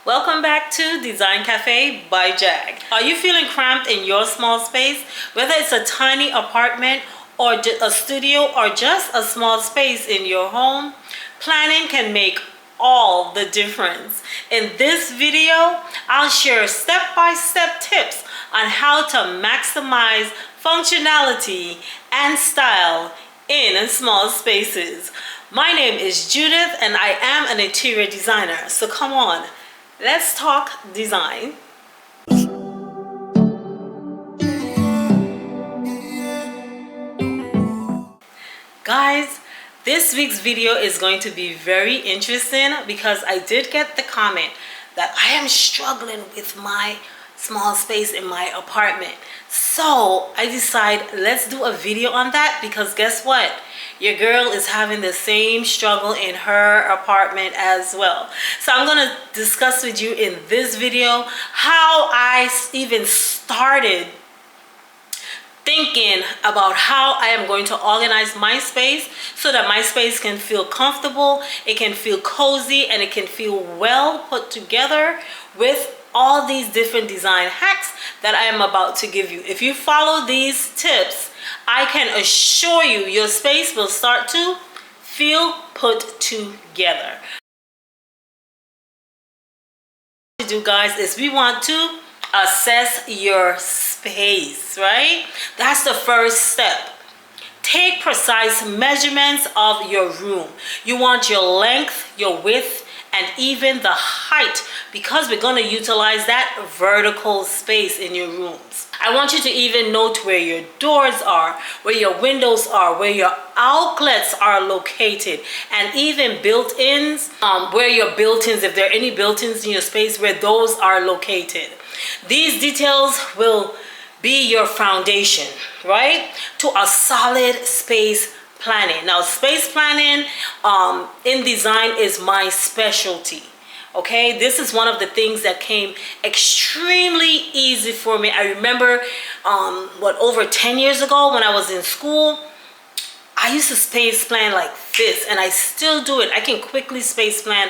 Welcome back to Design Cafe by Jag. Are you feeling cramped in your small space? Whether it's a tiny apartment or a studio or just a small space in your home, planning can make all the difference. In this video, I'll share step-by-step tips on how to maximize functionality and style in small spaces. My name is Judith and I am an interior designer, so come on. Let's talk design. Guys, this week's video is going to be very interesting because I did get the comment that I am struggling with my small space in my apartment. So I decided let's do a video on that because guess what? Your girl is having the same struggle in her apartment as well. So I'm going to discuss with you in this video how I even started thinking about how I am going to organize my space so that my space can feel comfortable, it can feel cozy, and it can feel well put together with all these different design hacks that I am about to give you. If you follow these tips, I can assure you your space will start to feel put together. What we do, guys, is we want to assess your space, right? That's the first step. Take precise measurements of your room. You want your length, your width, and even the height, because we're going to utilize that vertical space in your rooms. I want you to even note where your doors are, where your windows are, where your outlets are located, and even built-ins, where your built-ins, if there are any built-ins in your space, where those are located. These details will be your foundation, right, to a solid space planning. Now, space planning in design is my specialty. Okay, this is one of the things that came extremely easy for me. I remember over 10 years ago when I was in school, I used to space plan like this, and I still do it. I can quickly space plan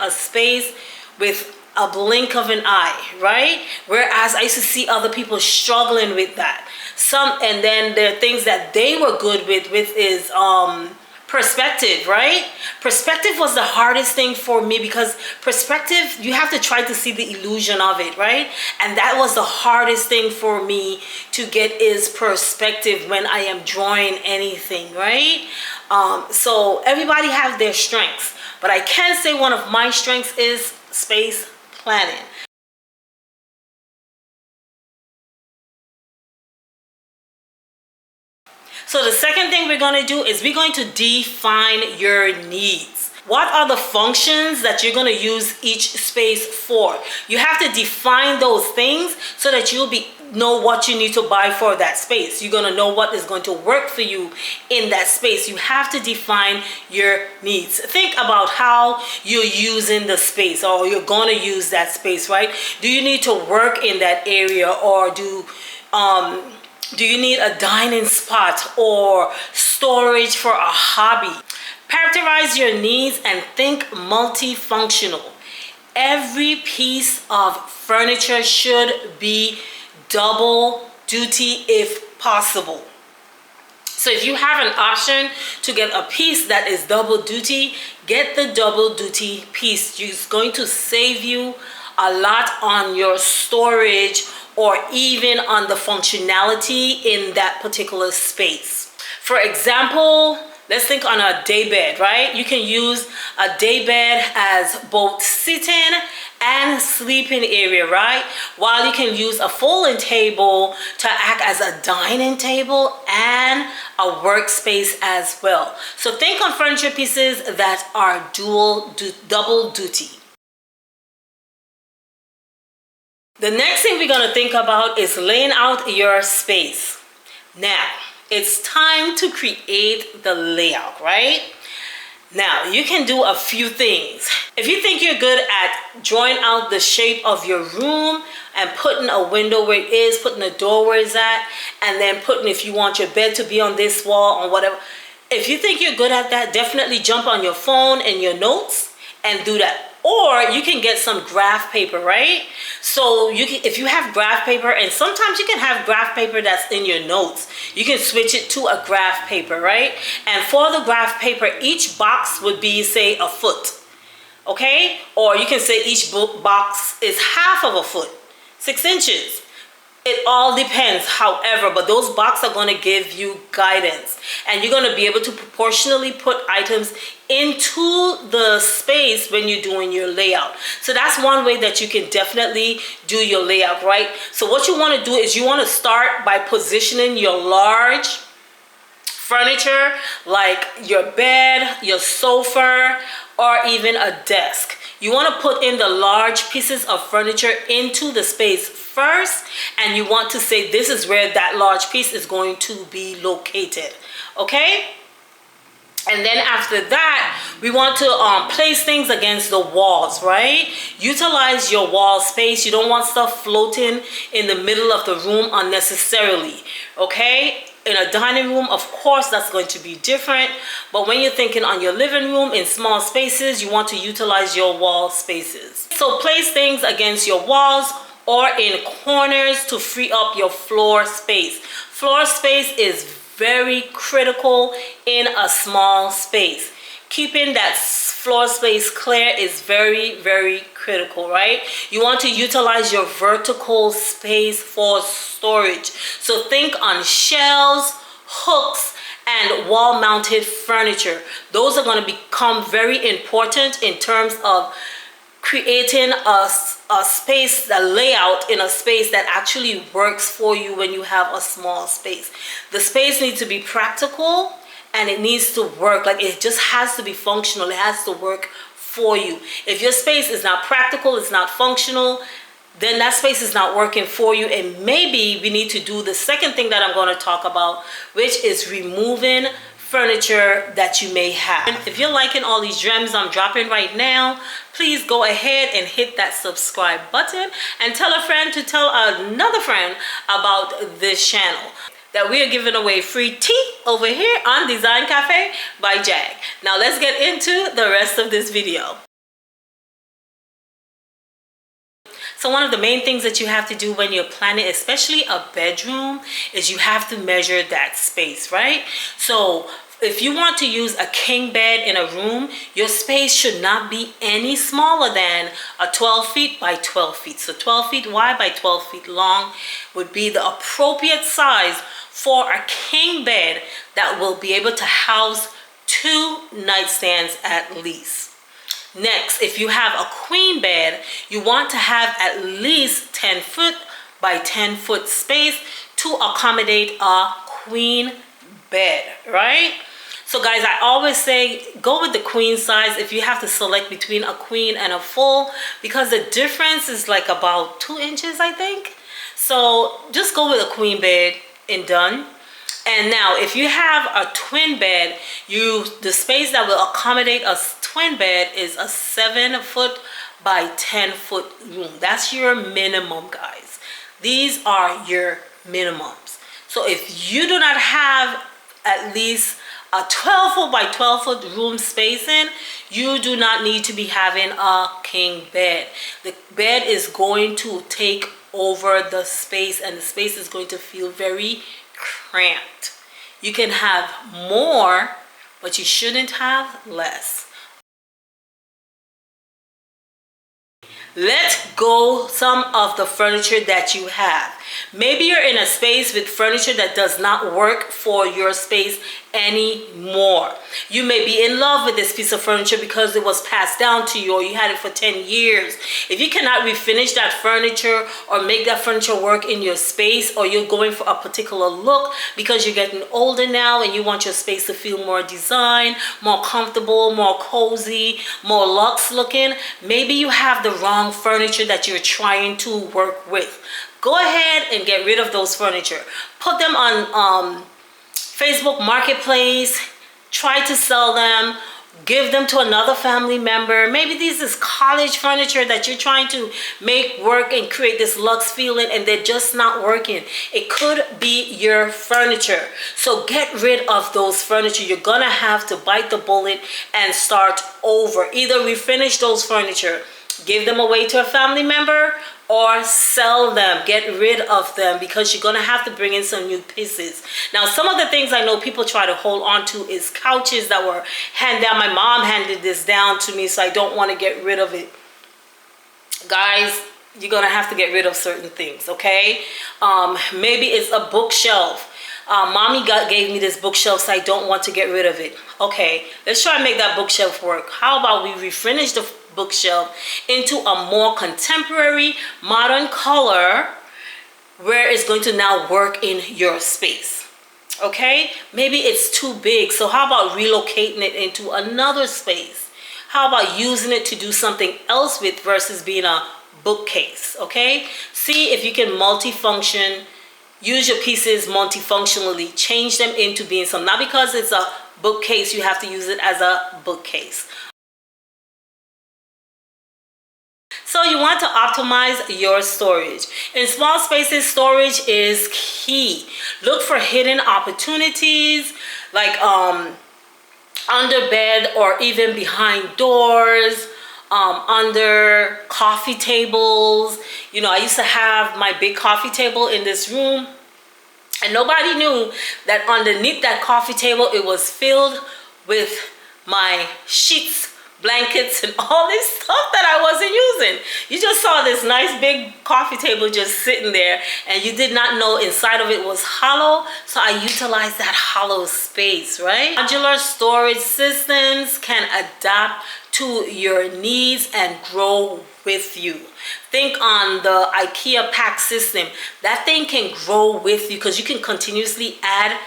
a space with a blink of an eye, right? Whereas I used to see other people struggling with that. And then there are things that they were good with is perspective, right? Perspective was the hardest thing for me because perspective, you have to try to see the illusion of it, right? And that was the hardest thing for me to get is perspective when I am drawing anything, right? So everybody has their strengths, but I can say one of my strengths is space planning. So the second thing we're going to do is we're going to define your needs. What are the functions that you're going to use each space for? You have to define those things so that you'll know what you need to buy for that space. You're going to know what is going to work for you in that space. You have to define your needs. Think about how you're using the space, or you're going to use that space, right? Do you need to work in that area, or do you need a dining spot or storage for a hobby? Characterize your needs and think multifunctional. Every piece of furniture should be double duty if possible. So if you have an option to get a piece that is double duty, get the double duty piece. It's going to save you a lot on your storage or even on the functionality in that particular space. For example, let's think on a day bed, right? You can use a day bed as both sitting and sleeping area, right? While you can use a folding table to act as a dining table and a workspace as well. So think on furniture pieces that are double duty. The next thing we're going to think about is laying out your space. Now, it's time to create the layout, right? Now, you can do a few things. If you think you're good at drawing out the shape of your room and putting a window where it is, putting a door where it's at, and then putting, if you want your bed to be on this wall or whatever. If you think you're good at that, definitely jump on your phone and your notes and do that. Or you can get some graph paper, right? So you can, if you have graph paper, and sometimes you can have graph paper that's in your notes, you can switch it to a graph paper, right? And for the graph paper, each box would be, say, a foot, okay? Or you can say each box is half of a foot, 6 inches. It all depends, however, but those boxes are going to give you guidance, and you're going to be able to proportionally put items into the space when you're doing your layout. So that's one way that you can definitely do your layout, right? So what you want to do is you want to start by positioning your large furniture, like your bed, your sofa, or even a desk. You want to put in the large pieces of furniture into the space first, and you want to say this is where that large piece is going to be located, okay? And then after that, we want to place things against the walls, right? Utilize your wall space. You don't want stuff floating in the middle of the room unnecessarily, okay? In a dining room, of course, that's going to be different. But when you're thinking on your living room in small spaces, you want to utilize your wall spaces. So place things against your walls or in corners to free up your floor space. Floor space is very critical in a small space. Keeping that floor space clear is very, very critical, right? You want to utilize your vertical space for storage. So think on shelves, hooks, and wall-mounted furniture. Those are going to become very important in terms of creating a space, a layout in a space that actually works for you when you have a small space. The space needs to be practical, and it needs to work. Like, it just has to be functional. It has to work for you. If your space is not practical, it's not functional, then that space is not working for you. And maybe we need to do the second thing that I'm going to talk about, which is removing furniture that you may have. And if you're liking all these gems I'm dropping right now, please go ahead and hit that subscribe button and tell a friend to tell another friend about this channel, that we are giving away free tea over here on Design Cafe by Jag. Now let's get into the rest of this video. So one of the main things that you have to do when you're planning, especially a bedroom, is you have to measure that space, right? So if you want to use a king bed in a room, your space should not be any smaller than a 12 feet by 12 feet. So 12 feet wide by 12 feet long would be the appropriate size for a king bed that will be able to house 2 nightstands at least. Next, if you have a queen bed, you want to have at least 10 foot by 10 foot space to accommodate a queen bed, right? So guys, I always say go with the queen size if you have to select between a queen and a full, because the difference is like about 2 inches, I think. So just go with a queen bed and done. And now if you have a twin bed, the space that will accommodate a twin bed is a 7 foot by 10 foot room. That's your minimum, guys. These are your minimums. So if you do not have at least a 12 foot by 12 foot room spacing, you do not need to be having a king bed. The bed is going to take over the space, and the space is going to feel very cramped. You can have more, but you shouldn't have less. Let go some of the furniture that you have. Maybe you're in a space with furniture that does not work for your space anymore. You may be in love with this piece of furniture because it was passed down to you, or you had it for 10 years. If you cannot refinish that furniture or make that furniture work in your space, or you're going for a particular look because you're getting older now and you want your space to feel more design, more comfortable, more cozy, more luxe looking, maybe you have the wrong furniture that you're trying to work with. Go ahead and get rid of those furniture. Put them on Facebook Marketplace. Try to sell them. give them to another family member. Maybe this is college furniture that you're trying to make work and create this luxe feeling and they're just not working. It could be your furniture. So get rid of those furniture. You're gonna have to bite the bullet and start over. Either refinish those furniture, give them away to a family member, or sell them, get rid of them, because you're gonna have to bring in some new pieces. Now, some of the things I know people try to hold on to is couches that were handed down. My mom handed this down to me, so I don't wanna get rid of it. Guys, you're gonna have to get rid of certain things, okay? Maybe it's a bookshelf. Mommy gave me this bookshelf, so I don't want to get rid of it. Okay, let's try and make that bookshelf work. How about we refinish the bookshelf into a more contemporary, modern color where it's going to now work in your space? Okay, maybe it's too big, so how about relocating it into another space? How about using it to do something else with versus being a bookcase? Okay, see if you can multifunction. Use your pieces multifunctionally. Change them into being some. Not because it's a bookcase, you have to use it as a bookcase. So you want to optimize your storage. In small spaces, storage is key. Look for hidden opportunities, like under bed or even behind doors. Under coffee tables. You know, I used to have my big coffee table in this room, and nobody knew that underneath that coffee table it was filled with my sheets, blankets, and all this stuff that I wasn't using. You just saw this nice big coffee table just sitting there, and you did not know inside of it was hollow, so I utilized that hollow space, right? Modular storage systems can adapt to your needs and grow with you. Think on the IKEA pack system. That thing can grow with you because you can continuously add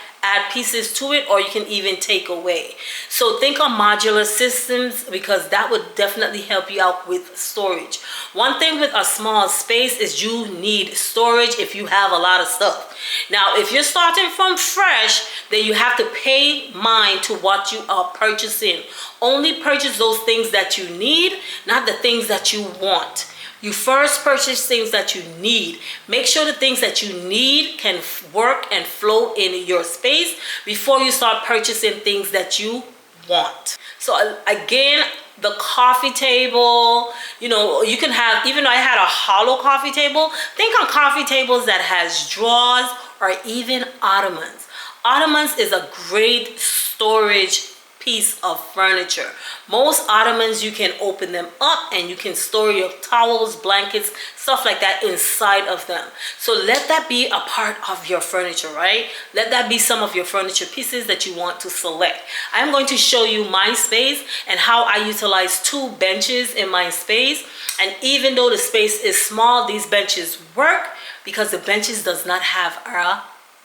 pieces to it, or you can even take away. So think on modular systems, because that would definitely help you out with storage. One thing with a small space is you need storage if you have a lot of stuff. Now, if you're starting from fresh, then you have to pay mind to what you are purchasing. Only purchase those things that you need, not the things that you want. You first purchase things that you need. Make sure the things that you need can work and flow in your space before you start purchasing things that you want. So again, the coffee table, you know, you can have, even though I had a hollow coffee table, think on coffee tables that has drawers or even ottomans. Ottomans is a great storage piece of furniture. Most ottomans, you can open them up and you can store your towels, blankets, stuff like that inside of them. So let that be a part of your furniture, right? Let that be some of your furniture pieces that you want to select. I'm going to show you my space and how I utilize 2 benches in my space. And even though the space is small, these benches work because the benches does not have a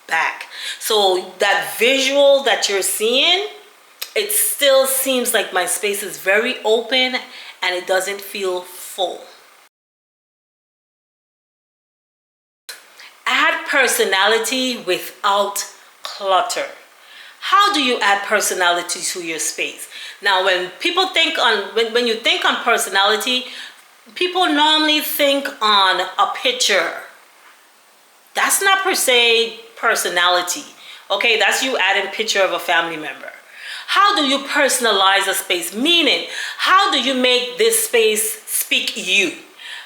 back. So that visual that you're seeing, it still seems like my space is very open and it doesn't feel full. Add personality without clutter. How do you add personality to your space? Now, when people think on, when you think on personality, people normally think on a picture. That's not per se personality. Okay, that's you adding a picture of a family member. How do you personalize a space? Meaning, how do you make this space speak you?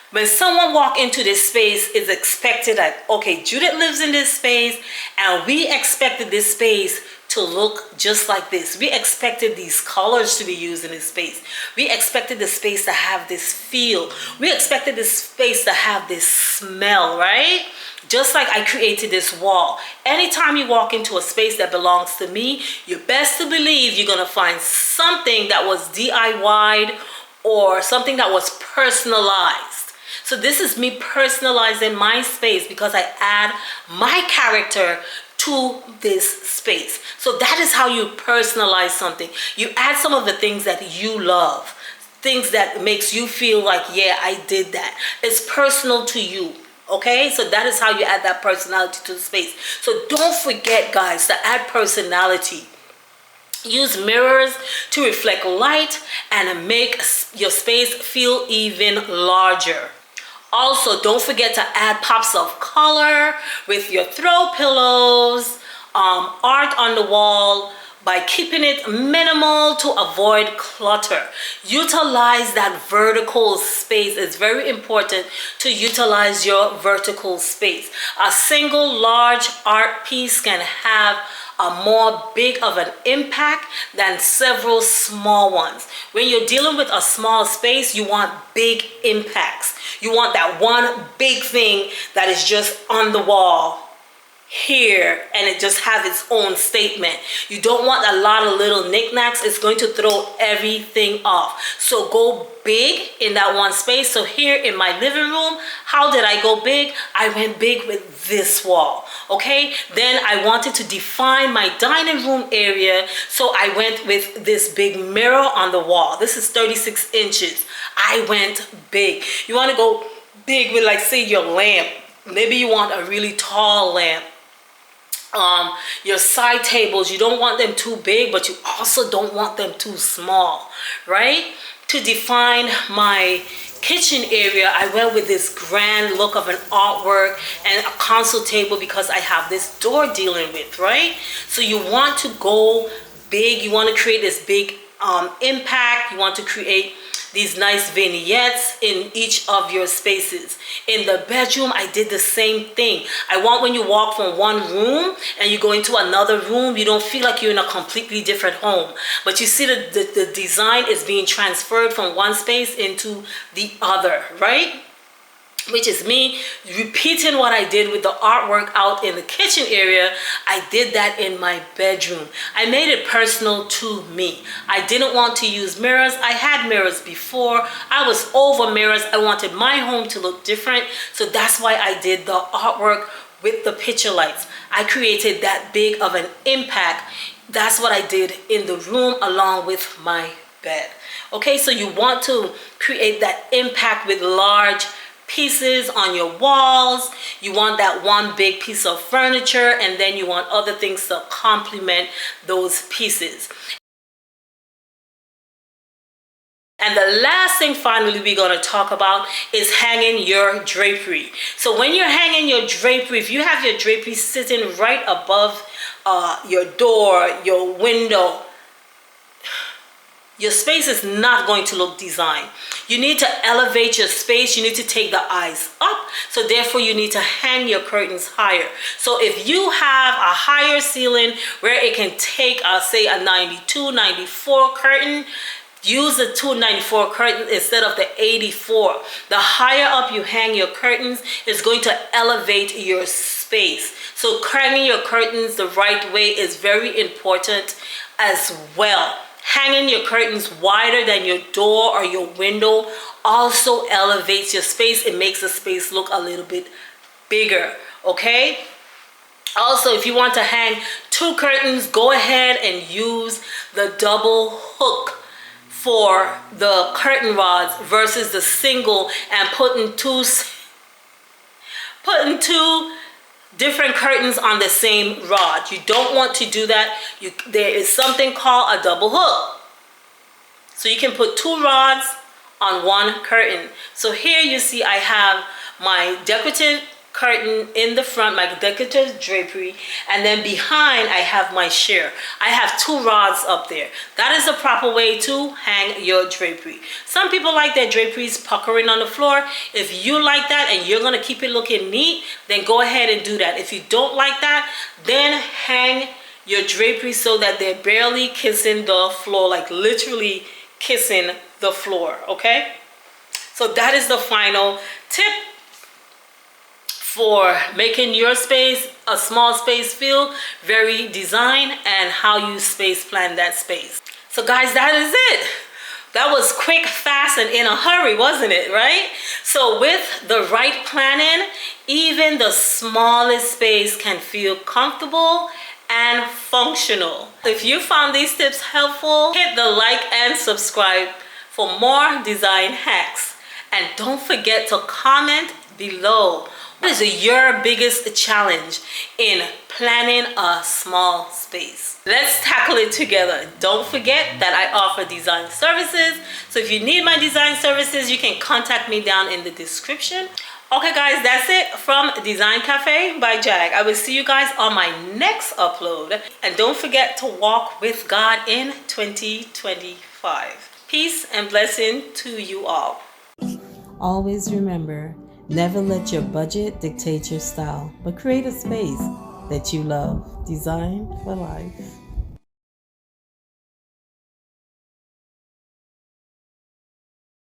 When someone walks into this space, it's expected that, okay, Judith lives in this space and we expected this space to look just like this. We expected these colors to be used in this space. We expected the space to have this feel. We expected this space to have this smell, right? Just like I created this wall. Anytime you walk into a space that belongs to me, you're best to believe you're gonna find something that was DIY'd or something that was personalized. So this is me personalizing my space because I add my character to this space. So that is how you personalize something. You add some of the things that you love, things that makes you feel like, yeah, I did that. It's personal to you. Okay, so that is how you add that personality to the space. So don't forget, guys, to add personality. Use mirrors to reflect light and make your space feel even larger. Also, don't forget to add pops of color with your throw pillows, art on the wall, by keeping it minimal to avoid clutter. Utilize that vertical space. It's very important to utilize your vertical space. A single large art piece can have a more big of an impact than several small ones. When you're dealing with a small space, you want big impacts. You want that one big thing that is just on the wall here and it just has its own statement. You don't want a lot of little knickknacks. It's going to throw everything off. So go big in that one space. So here in my living room, how did I go big? I went big with this wall. Okay, then I wanted to define my dining room area, so I went with this big mirror on the wall. This is 36 inches. I went big. You want to go big with, like, say, your lamp. Maybe you want a really tall lamp. Your side tables, you don't want them too big, but you also don't want them too small, right? To define my kitchen area, I went with this grand look of an artwork and a console table because I have this door dealing with, right? So you want to go big. You want to create this big impact. You want to create these nice vignettes in each of your spaces. In the bedroom, I did the same thing. I want when you walk from one room and you go into another room, you don't feel like you're in a completely different home. But you see the design is being transferred from one space into the other, right? Which is me repeating what I did with the artwork out in the kitchen area. I did that in my bedroom. I made it personal to me. I didn't want to use mirrors. I had mirrors before. I was over mirrors. I wanted my home to look different. So that's why I did the artwork with the picture lights. I created that big of an impact. That's what I did in the room along with my bed. Okay, so you want to create that impact with large pieces on your walls. You want that one big piece of furniture, and then you want other things to complement those pieces. And the last thing finally we're going to talk about is hanging your drapery. So when you're hanging your drapery, if you have your drapery sitting right above your door, your window, your space is not going to look designed. You need to elevate your space. You need to take the eyes up. So therefore, you need to hang your curtains higher. So if you have a higher ceiling where it can take, say, a 92, 94 curtain, use the 294 curtain instead of the 84. The higher up you hang your curtains is going to elevate your space. So hanging your curtains the right way is very important as well. Hanging your curtains wider than your door or your window also elevates your space. It makes the space look a little bit bigger, okay? Also, if you want to hang two curtains, go ahead and use the double hook for the curtain rods versus the single and putting two different curtains on the same rod. You don't want to do that. There is something called a double hook. So you can put two rods on one curtain. So here you see I have my decorative curtain in the front, my decorative drapery, and then behind I have my sheer. I have two rods up there. That is the proper way to hang your drapery. Some people like their draperies puckering on the floor. If you like that and you're gonna keep it looking neat, then go ahead and do that. If you don't like that, then hang your drapery so that they're barely kissing the floor, like literally kissing the floor, okay? So that is the final tip for making your space, a small space, feel very designed, and how you space plan that space. So guys, that is it. That was quick, fast, and in a hurry, wasn't it, right? So with the right planning, even the smallest space can feel comfortable and functional. If you found these tips helpful, hit the like and subscribe for more design hacks. And don't forget to comment below What is your biggest challenge in planning a small space? Let's tackle it together. Don't forget that I offer design services. So if you need my design services, you can contact me down in the description. Okay guys, that's it from Design Cafe by Jag. I will see you guys on my next upload. And don't forget to walk with God in 2025. Peace and blessing to you all. Always remember, never let your budget dictate your style, but create a space that you love. Design for life.